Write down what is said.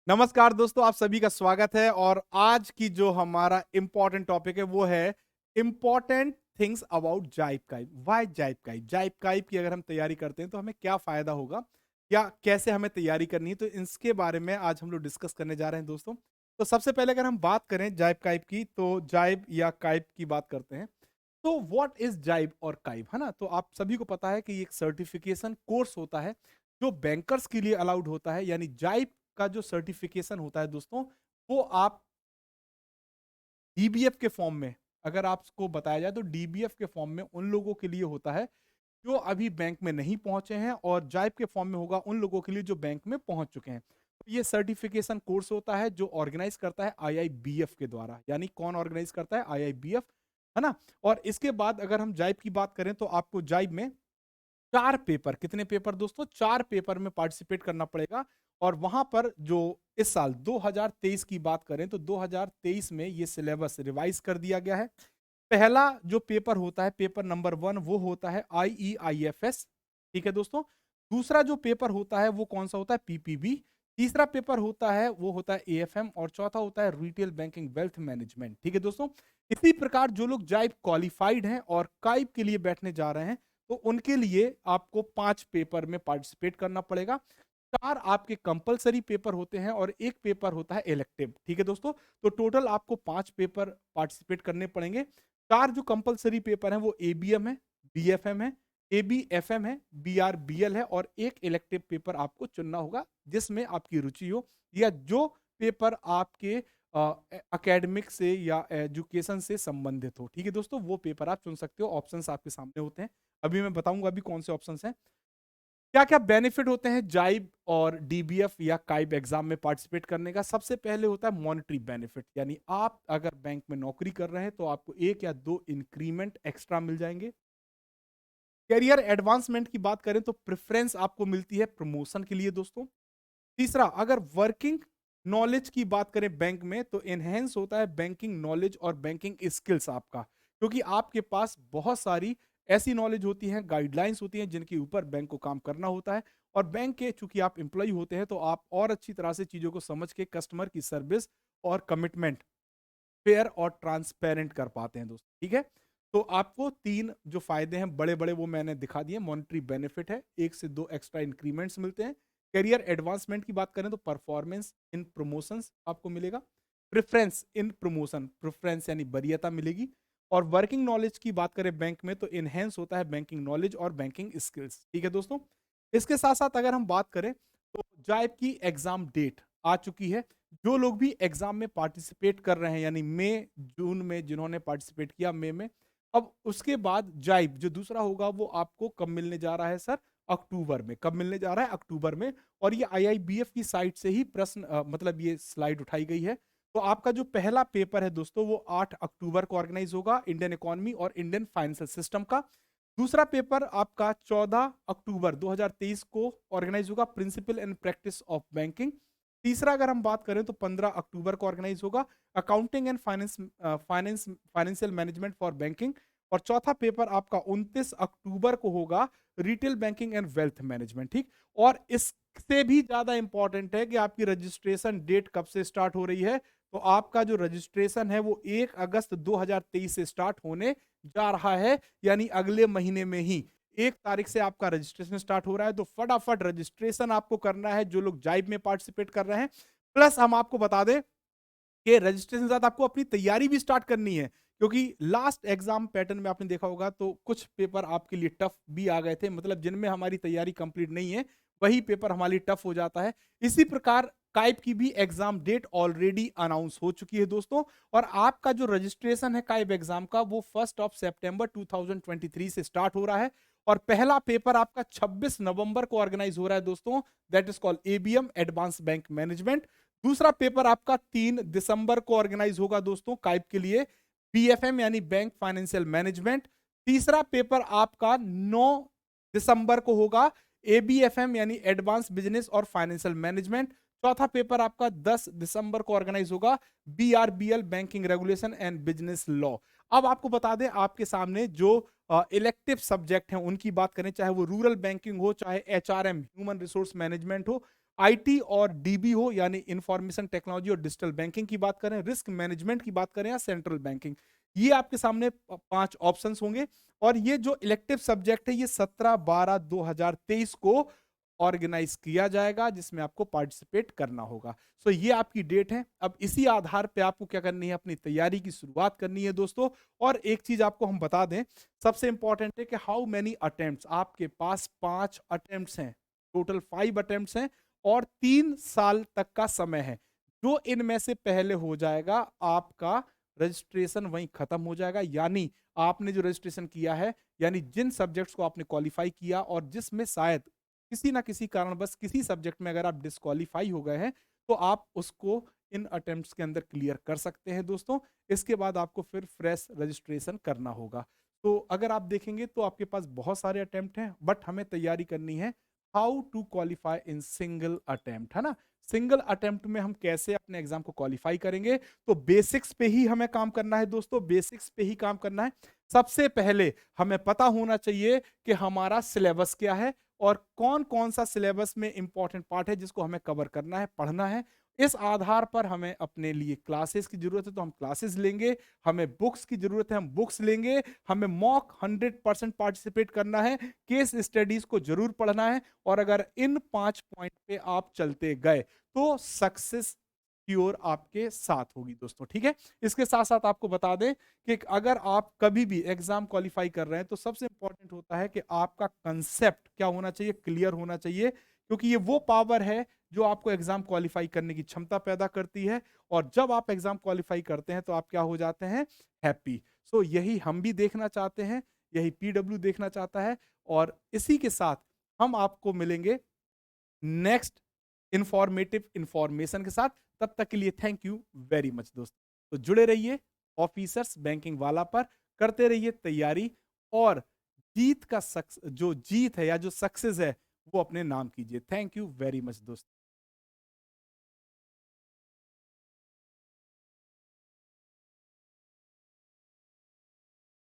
नमस्कार दोस्तों, आप सभी का स्वागत है और आज की जो हमारा इम्पोर्टेंट टॉपिक है वो है इम्पोर्टेंट थिंग्स अबाउट जाइब काइब। व्हाई जाइब काइब? जाइब काइब की अगर हम तैयारी करते हैं तो हमें क्या फायदा होगा या कैसे हमें तैयारी करनी है, तो इसके बारे में आज हम लोग डिस्कस करने जा रहे हैं दोस्तों। तो सबसे पहले अगर हम बात करें जाइब काइब की, तो जाइब या काइब की बात करते हैं। तो व्हाट इज जाइब और काइब, है ना? तो आप सभी को पता है कि ये एक सर्टिफिकेशन कोर्स होता है जो बैंकर्स के लिए अलाउड होता है। यानी जाइब का जो सर्टिफिकेशन होता है दोस्तों, वो आप डीबीएफ के फॉर्म में, अगर आपको बताया जाए तो डीबीएफ के फॉर्म में उन लोगों के लिए होता है जो अभी बैंक में नहीं पहुंचे हैं, और जाइब के फॉर्म में होगा उन लोगों के लिए जो बैंक में पहुंच चुके हैं। तो ये सर्टिफिकेशन कोर्स होता है जो ऑर्गेनाइज करता है आईआईबीएफ के द्वारा। यानी कौन ऑर्गेनाइज करता है? आईआईबीएफ, है ना? और इसके बाद अगर हम जाइब की बात करें तो आपको जाइब में 4 पेपर, कितने पेपर दोस्तों? 4 पेपर में पार्टिसिपेट करना पड़ेगा। और वहां पर जो इस साल 2023 की बात करें तो 2023 में ये सिलेबस रिवाइज कर दिया गया है। पहला जो पेपर होता है, पेपर नंबर 1, वो होता है आईईआईएफएस। ठीक है दोस्तों। दूसरा जो पेपर होता है वो कौन सा होता है? पीपीबी। तीसरा पेपर होता है वो होता है एएफएम, और चौथा होता है रिटेल बैंकिंग वेल्थ मैनेजमेंट। ठीक है दोस्तों। इसी प्रकार जो लोग जाइब क्वालिफाइड हैं और काइब के लिए बैठने जा रहे हैं, तो उनके लिए आपको 5 पेपर में पार्टिसिपेट करना पड़ेगा। 4 आपके कंपल्सरी पेपर होते हैं और 1 पेपर होता है इलेक्टिव। ठीक है दोस्तों। तो टोटल आपको 5 पेपर पार्टिसिपेट करने पड़ेंगे। 4 जो कंपल्सरी पेपर हैं वो एबीएम है, बीएफएम है, एबीएफएम है, बीआरबीएल है, और 1 इलेक्टिव पेपर आपको चुनना होगा जिसमें आपकी रुचि हो, या जो पेपर आपके एकेडमिक से या एजुकेशन से संबंधित हो। ठीक है दोस्तों, वो पेपर आप चुन सकते हो। ऑप्शंस आपके सामने होते हैं। अभी मैं बताऊंगा अभी कौन से ऑप्शंस हैं। क्या क्या बेनिफिट होते हैं जाइब और डीबीएफ या काइब एग्जाम में पार्टिसिपेट करने का? सबसे पहले होता है मॉनेटरी बेनिफिट। यानी आप अगर बैंक में नौकरी कर रहे हैं तो आपको 1 या 2 इंक्रीमेंट एक्स्ट्रा मिल जाएंगे। करियर एडवांसमेंट की बात करें तो प्रेफरेंस आपको मिलती है प्रमोशन के लिए दोस्तों। तीसरा, अगर वर्किंग नॉलेज की बात करें बैंक में, तो एनहेंस होता है बैंकिंग नॉलेज और बैंकिंग स्किल्स आपका, क्योंकि आपके पास बहुत सारी ऐसी नॉलेज होती है, गाइडलाइंस होती हैं जिनके ऊपर बैंक को काम करना होता है। और बैंक के चूंकि आप एम्प्लॉय होते हैं तो आप और अच्छी तरह से चीजों को समझ के कस्टमर की सर्विस और कमिटमेंट फेयर और ट्रांसपेरेंट कर पाते हैं दोस्तों। ठीक है। तो आपको 3 जो फायदे हैं बड़े बड़े वो मैंने दिखा दिए। मॉनेटरी बेनिफिट है, 1 से 2 एक्स्ट्रा इंक्रीमेंट्स मिलते हैं। करियर एडवांसमेंट की बात करें तो परफॉर्मेंस इन प्रमोशंस आपको मिलेगा। प्रेफरेंस इन प्रमोशन, प्रेफरेंस यानी वरीयता मिलेगी। और वर्किंग नॉलेज की बात करें बैंक में तो इनहेंस होता है बैंकिंग नॉलेज और बैंकिंग स्किल्स। ठीक है दोस्तों। इसके साथ साथ अगर हम बात करें तो जाइब की एग्जाम डेट आ चुकी है। जो लोग भी एग्जाम में पार्टिसिपेट कर रहे हैं, यानी मई जून में जिन्होंने पार्टिसिपेट किया, मई में, अब उसके बाद जाइब जो दूसरा होगा वो आपको कब मिलने जा रहा है सर? अक्टूबर में। कब मिलने जा रहा है? अक्टूबर में। और ये आईआईबीएफ की साइट से ही प्रश्न मतलब ये स्लाइड उठाई गई है। तो आपका जो पहला पेपर है दोस्तों वो 8 अक्टूबर को ऑर्गेनाइज होगा, इंडियन इकोनॉमी और इंडियन फाइनेंशियल सिस्टम का। दूसरा पेपर आपका 14 अक्टूबर 2023 को ऑर्गेनाइज होगा, principle and practice of banking. तीसरा अगर हम बात करें तो 15 अक्टूबर को ऑर्गेनाइज होगा, accounting and financial management for banking. और चौथा पेपर आपका 29 अक्टूबर को होगा, retail banking and wealth management. ठीक। और इससे भी ज्यादा इंपॉर्टेंट है कि आपकी रजिस्ट्रेशन डेट कब से स्टार्ट हो रही है। तो आपका जो रजिस्ट्रेशन है वो 1 अगस्त 2023 से स्टार्ट होने जा रहा है। यानी अगले महीने में ही 1 तारीख से आपका रजिस्ट्रेशन स्टार्ट हो रहा है। तो फटाफट रजिस्ट्रेशन आपको करना है जो लोग जाइब में पार्टिसिपेट कर रहे हैं। प्लस हम आपको बता दें कि रजिस्ट्रेशन के साथ आपको अपनी तैयारी भी स्टार्ट करनी है, क्योंकि लास्ट एग्जाम पैटर्न में आपने देखा होगा तो कुछ पेपर आपके लिए टफ भी आ गए थे, मतलब जिनमें हमारी तैयारी कंप्लीट नहीं है वही पेपर हमारे लिए टफ हो जाता है। इसी प्रकार काइप की भी एग्जाम डेट ऑलरेडी अनाउंस हो चुकी है दोस्तों। और आपका जो रजिस्ट्रेशन है काइप एग्जाम का वो 1 सितंबर 2023 से स्टार्ट हो रहा है। और पहला पेपर आपका 26 नवंबर को ऑर्गेनाइज हो रहा है दोस्तों, that is called ABM, advance bank management. दूसरा पेपर आपका 3 दिसंबर को ऑर्गेनाइज होगा दोस्तों काइप के लिए, बीएफएम यानी बैंक फाइनेंशियल मैनेजमेंट। तीसरा पेपर आपका 9 दिसंबर को होगा, एबीएफएम यानी एडवांस बिजनेस और फाइनेंशियल मैनेजमेंट। चौथा पेपर आपका 10 दिसंबर को ऑर्गेनाइज होगा, BRBL banking regulation and business law. अब आपको बता दें आपके सामने जो इलेक्टिव सब्जेक्ट हैं उनकी बात करें, चाहे वो रूरल बैंकिंग हो, चाहे एचआरएम ह्यूमन रिसोर्स मैनेजमेंट हो, आईटी और डीबी हो यानी इंफॉर्मेशन टेक्नोलॉजी और डिजिटल बैंकिंग की बात करें, रिस्क मैनेजमेंट की बात करें या सेंट्रल बैंकिंग, ये आपके सामने 5 ऑप्शंस होंगे। और ये जो इलेक्टिव सब्जेक्ट है ये 17/12/2023 को ऑर्गेनाइज किया जाएगा, जिसमें आपको पार्टिसिपेट करना होगा। सो ये आपकी डेट है। अब इसी आधार पे आपको क्या करनी है, अपनी तैयारी की शुरुआत करनी है दोस्तों। और एक चीज आपको हम बता दें, सबसे इंपॉर्टेंट है कि हाउ मेनी अटेम्प्ट्स, आपके पास 5 अटेम्प्ट्स हैं, टोटल 5 अटेम्प्ट्स हैं और 3 साल तक का समय है। जो इनमें से पहले हो जाएगा, आपका रजिस्ट्रेशन वहीं खत्म हो जाएगा। यानी आपने जो रजिस्ट्रेशन किया है, यानी जिन सब्जेक्ट्स को आपने क्वालिफाई किया और जिसमें शायद किसी ना किसी कारणवश किसी सब्जेक्ट में अगर आप डिस्क्वालीफाई हो गए हैं, तो आप उसको इन अटेम्प्ट्स के अंदर क्लियर कर सकते हैं दोस्तों। इसके बाद आपको फिर फ्रेश रजिस्ट्रेशन करना होगा। तो अगर आप देखेंगे तो आपके पास बहुत सारे अटेम्प्ट हैं, बट हमें तैयारी करनी है how to qualify in single attempt, है ना। सिंगल अटेम्प्ट में हम कैसे अपने एग्जाम को क्वालिफाई करेंगे, तो बेसिक्स पे ही हमें काम करना है दोस्तों, बेसिक्स पे ही काम करना है। सबसे पहले हमें पता होना चाहिए कि हमारा सिलेबस क्या है और कौन कौन सा सिलेबस में इंपॉर्टेंट पार्ट है जिसको हमें कवर करना है, पढ़ना है। इस आधार पर हमें अपने लिए क्लासेस की जरूरत है तो हम क्लासेस लेंगे, हमें बुक्स की जरूरत है हम बुक्स लेंगे, हमें मॉक 100% पार्टिसिपेट करना है, केस स्टडीज को जरूर पढ़ना है। और अगर इन 5 पॉइंट पे आप चलते गए तो सक्सेस प्योर आपके साथ होगी दोस्तों, ठीक है। इसके साथ साथ आपको बता दें कि अगर आप कभी भी एग्जाम क्वालिफाई कर रहे हैं तो सबसे इंपॉर्टेंट होता है कि आपका कंसेप्ट क्या होना चाहिए, क्लियर होना चाहिए, क्योंकि ये वो पावर है जो आपको एग्जाम क्वालिफाई करने की क्षमता पैदा करती है। और जब आप एग्जाम क्वालिफाई करते हैं तो आप क्या हो जाते हैं, हैप्पी। सो यही हम भी देखना चाहते हैं, यही पीडब्ल्यू देखना चाहता है। और इसी के साथ हम आपको मिलेंगे नेक्स्ट इंफॉर्मेटिव इंफॉर्मेशन के साथ। तब तक के लिए थैंक यू वेरी मच दोस्तों। तो जुड़े रहिए ऑफिसर्स बैंकिंग वाला पर, करते रहिए तैयारी और जीत का जो जीत है या जो सक्सेस है वो अपने नाम कीजिए। थैंक यू वेरी मच दोस्तों।